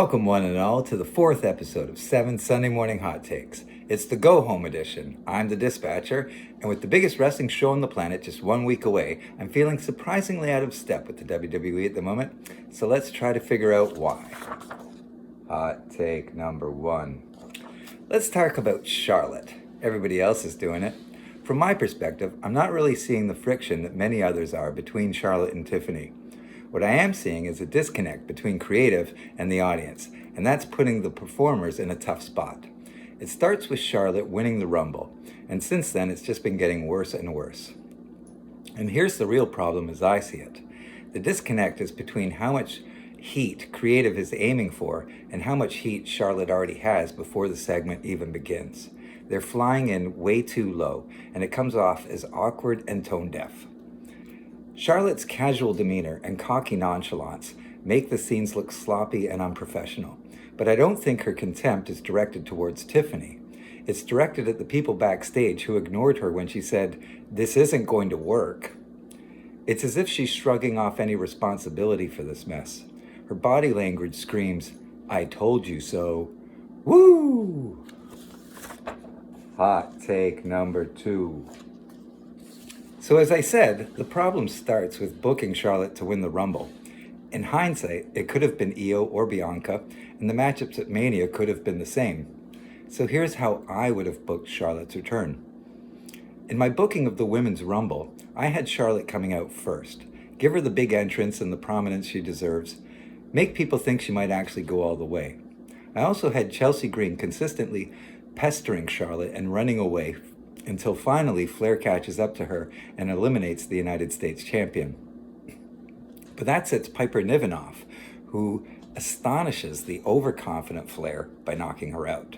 Welcome, one and all, to the fourth episode of 7 Sunday Morning Hot Takes. It's the go-home edition. I'm the dispatcher, and with the biggest wrestling show on the planet just 1 week away, I'm feeling surprisingly out of step with the WWE at the moment, so let's try to figure out why. Hot take number 1. Let's talk about Charlotte. Everybody else is doing it. From my perspective, I'm not really seeing the friction that many others are between Charlotte and Tiffany. What I am seeing is a disconnect between creative and the audience, and that's putting the performers in a tough spot. It starts with Charlotte winning the Rumble, and since then it's just been getting worse and worse. And here's the real problem as I see it. The disconnect is between how much heat creative is aiming for and how much heat Charlotte already has before the segment even begins. They're flying in way too low, and it comes off as awkward and tone-deaf. Charlotte's casual demeanor and cocky nonchalance make the scenes look sloppy and unprofessional, but I don't think her contempt is directed towards Tiffany. It's directed at the people backstage who ignored her when she said, "This isn't going to work." It's as if she's shrugging off any responsibility for this mess. Her body language screams, "I told you so." Woo! Hot take number 2. So as I said, the problem starts with booking Charlotte to win the Rumble. In hindsight, it could have been Io or Bianca, and the matchups at Mania could have been the same. So here's how I would have booked Charlotte's return. In my booking of the Women's Rumble, I had Charlotte coming out first. Give her the big entrance and the prominence she deserves. Make people think she might actually go all the way. I also had Chelsea Green consistently pestering Charlotte and running away until finally Flair catches up to her and eliminates the United States champion. But that sets Piper Niven off, who astonishes the overconfident Flair by knocking her out.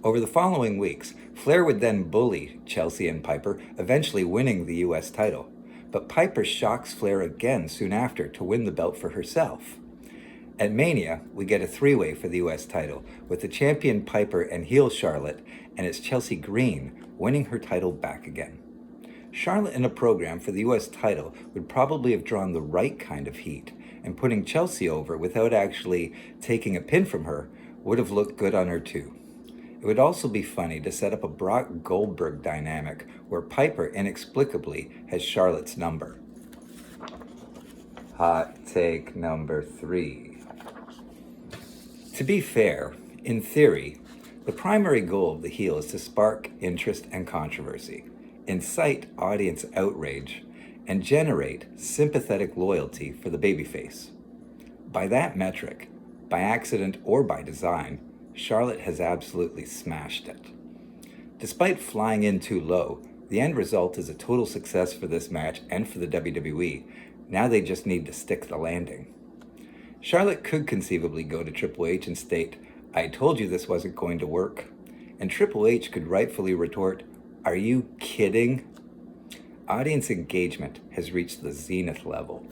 Over the following weeks, Flair would then bully Chelsea and Piper, eventually winning the US title. But Piper shocks Flair again soon after to win the belt for herself. At Mania, we get a three-way for the US title, with the champion Piper and heel Charlotte, and it's Chelsea Green winning her title back again. Charlotte in a program for the US title would probably have drawn the right kind of heat, and putting Chelsea over without actually taking a pin from her would have looked good on her too. It would also be funny to set up a Brock Goldberg dynamic where Piper inexplicably has Charlotte's number. Hot take number 3. To be fair, in theory, the primary goal of the heel is to spark interest and controversy, incite audience outrage, and generate sympathetic loyalty for the babyface. By that metric, by accident or by design, Charlotte has absolutely smashed it. Despite flying in too low, the end result is a total success for this match and for the WWE. Now they just need to stick the landing. Charlotte could conceivably go to Triple H and state, "I told you this wasn't going to work." And Triple H could rightfully retort, "Are you kidding?" Audience engagement has reached the zenith level.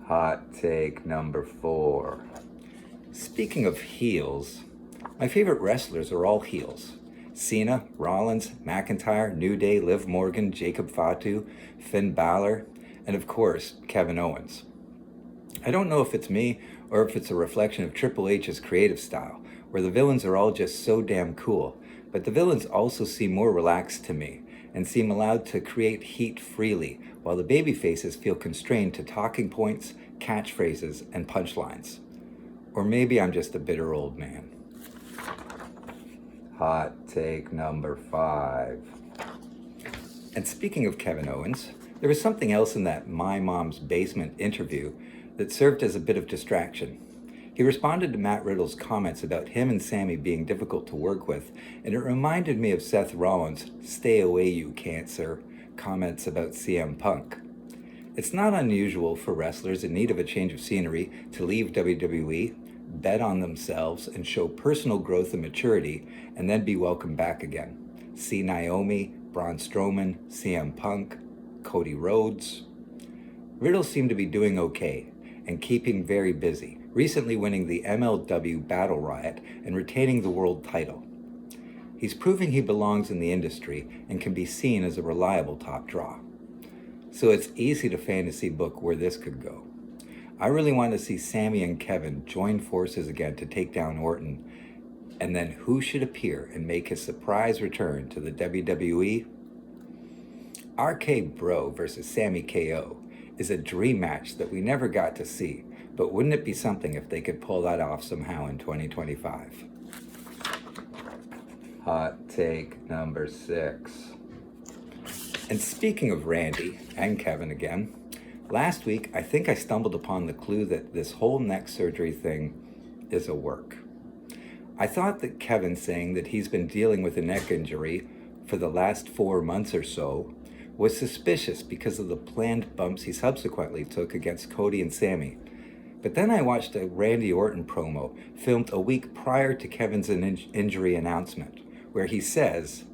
Hot take number 4. Speaking of heels, my favorite wrestlers are all heels. Cena, Rollins, McIntyre, New Day, Liv Morgan, Jacob Fatu, Finn Balor, and of course, Kevin Owens. I don't know if it's me or if it's a reflection of Triple H's creative style, where the villains are all just so damn cool, but the villains also seem more relaxed to me and seem allowed to create heat freely, while the babyfaces feel constrained to talking points, catchphrases, and punchlines. Or maybe I'm just a bitter old man. Hot take number 5. And speaking of Kevin Owens, there was something else in that My Mom's Basement interview that served as a bit of distraction. He responded to Matt Riddle's comments about him and Sammy being difficult to work with, and it reminded me of Seth Rollins' "Stay away, you cancer" comments about CM Punk. It's not unusual for wrestlers in need of a change of scenery to leave WWE, bet on themselves, and show personal growth and maturity, and then be welcomed back again. See Naomi, Braun Strowman, CM Punk, Cody Rhodes. Riddle seemed to be doing okay and keeping very busy, recently winning the MLW Battle Riot and retaining the world title. He's proving he belongs in the industry and can be seen as a reliable top draw. So it's easy to fantasy book where this could go. I really want to see Sami and Kevin join forces again to take down Orton. And then who should appear and make his surprise return to the WWE? RK Bro versus Sami KO is a dream match that we never got to see, but wouldn't it be something if they could pull that off somehow in 2025? Hot take number 6. And speaking of Randy and Kevin again, last week I think I stumbled upon the clue that this whole neck surgery thing is a work. I thought that Kevin saying that he's been dealing with a neck injury for the last 4 months or so was suspicious because of the planned bumps he subsequently took against Cody and Sami. But then I watched a Randy Orton promo filmed a week prior to Kevin's injury announcement, where he says,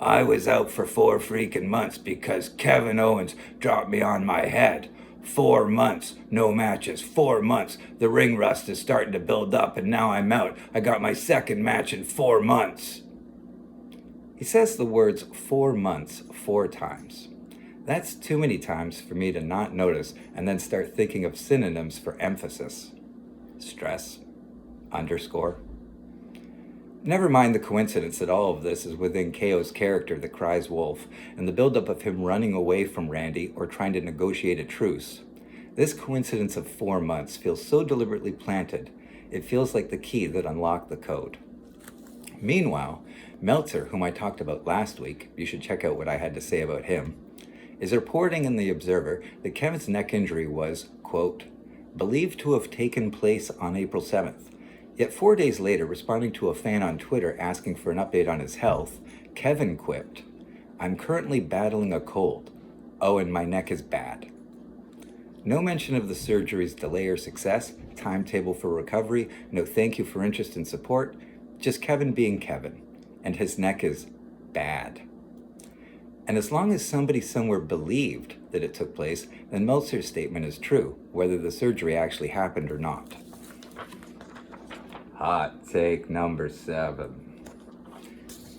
"I was out for 4 freaking months because Kevin Owens dropped me on my head. 4 months, no matches, 4 months. The ring rust is starting to build up and now I'm out. I got my second match in 4 months." He says the words 4 months 4 times. That's too many times for me to not notice and then start thinking of synonyms for emphasis. Stress, underscore. Never mind the coincidence that all of this is within KO's character that cries wolf, and the buildup of him running away from Randy or trying to negotiate a truce. This coincidence of 4 months feels so deliberately planted, it feels like the key that unlocked the code. Meanwhile, Meltzer, whom I talked about last week, you should check out what I had to say about him, is reporting in The Observer that Kevin's neck injury was, quote, believed to have taken place on April 7th. Yet 4 days later, responding to a fan on Twitter asking for an update on his health, Kevin quipped, "I'm currently battling a cold. Oh, and my neck is bad." No mention of the surgery's delay or success, timetable for recovery, no thank you for interest and support, just Kevin being Kevin, and his neck is bad. And as long as somebody somewhere believed that it took place, then Meltzer's statement is true, whether the surgery actually happened or not. Hot take number 7.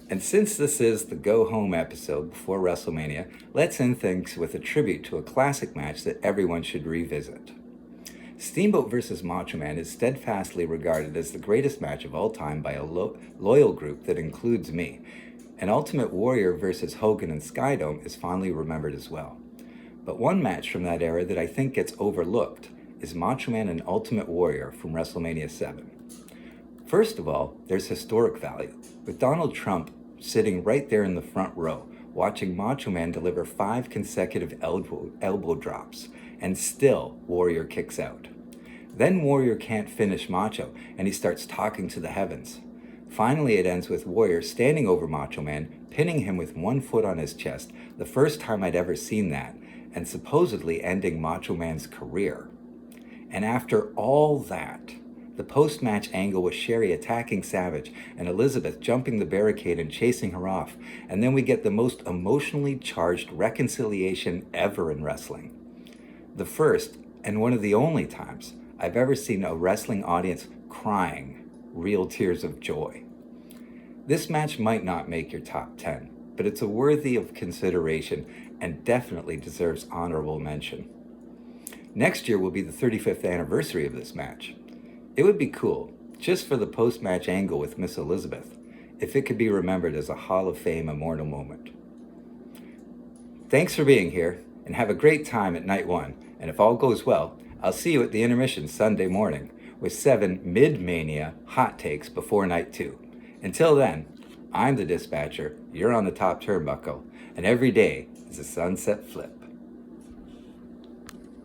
And since this is the go-home episode before WrestleMania, let's end things with a tribute to a classic match that everyone should revisit. Steamboat vs. Macho Man is steadfastly regarded as the greatest match of all time by a loyal group that includes me, and Ultimate Warrior vs. Hogan and Skydome is fondly remembered as well. But one match from that era that I think gets overlooked is Macho Man and Ultimate Warrior from WrestleMania 7. First of all, there's historic value, with Donald Trump sitting right there in the front row, watching Macho Man deliver 5 consecutive elbow drops, and still Warrior kicks out. Then Warrior can't finish Macho, and he starts talking to the heavens. Finally, it ends with Warrior standing over Macho Man, pinning him with 1 foot on his chest, the first time I'd ever seen that, and supposedly ending Macho Man's career. And after all that, the post-match angle was Sherry attacking Savage and Elizabeth jumping the barricade and chasing her off, and then we get the most emotionally charged reconciliation ever in wrestling. The first, and one of the only times, I've ever seen a wrestling audience crying real tears of joy. This match might not make your top 10, but it's worthy of consideration and definitely deserves honorable mention. Next year will be the 35th anniversary of this match. It would be cool, just for the post-match angle with Miss Elizabeth, if it could be remembered as a Hall of Fame immortal moment. Thanks for being here, and have a great time at night 1, and if all goes well, I'll see you at the Intermission Sunday Morning with 7 mid-Mania hot takes before night 2. Until then, I'm the dispatcher, you're on the top turnbuckle, and every day is a sunset flip.